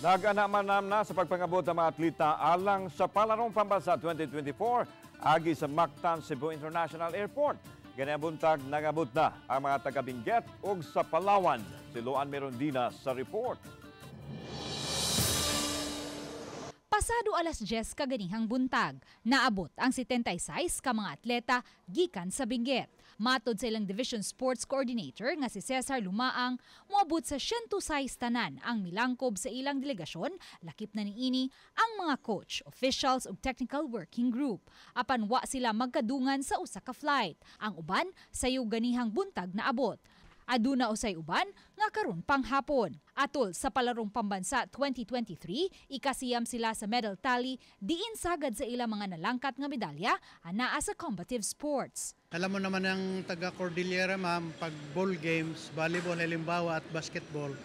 Nag-anamanam na sa pagpangabot ng mga atleta alang sa Palarong Pambansa 2024 agi sa Mactan, Cebu International Airport. Ganyan buntag nangabot na ang mga taga-Benguet ug sa Palawan. Si Luan Merondina sa report. Pasado alas 10 kaganihang buntag, naabot ang 76 ka mga atleta gikan sa Benguet. Matod sa ilang Division Sports Coordinator nga si Cesar Lumaang, moabot sa 106 tanan ang milangkob sa ilang delegasyon, lakip na niini ang mga coach, officials ug technical working group. Apan wa sila magkadungan sa usa ka flight. Ang uban sayo ganihang buntag naabot. Aduna usay uban nga karon pang hapon. Atol sa Palarong Pambansa 2023, ikasiyam sila sa medal tally diin sagad sa ilang mga nalangkat nga medalya anaa sa combative sports. Alam mo naman ang taga Cordillera, ma'am, pag ball games, volleyball, halimbawa at basketball,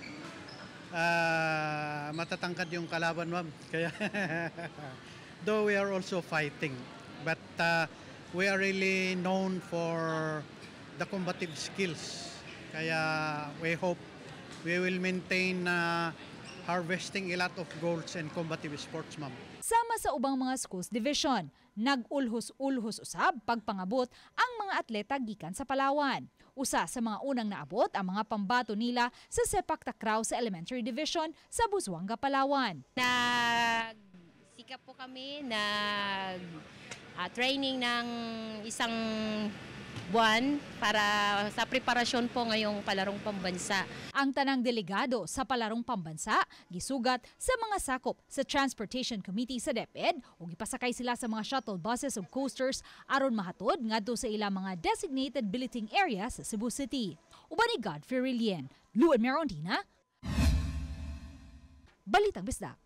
matatangkad yung kalaban, ma'am. Kaya though we are also fighting, but we are really known for the combative skills. Kaya we hope we will maintain harvesting a lot of golds in combative sports, ma'am. Sama sa ubang mga schools division, nag-ulhos-ulhos usab pagpangabot ang mga atleta gikan sa Palawan. Usa sa mga unang naabot ang mga pambato nila sa sepak takraw sa elementary division sa Busuanga, Palawan. Nagsikap po kami training ng isang buwan para sa preparasyon po ngayong Palarong Pambansa. Ang tanang delegado sa Palarong Pambansa gisugat sa mga sakop sa Transportation Committee sa DepEd ug ipasakay sila sa mga shuttle buses ug coasters aron mahatod ngadto sa ilang mga designated billeting area sa Cebu City. Uban ni Godfrey Rilien, Luan Merondina, Balitang Bisdak.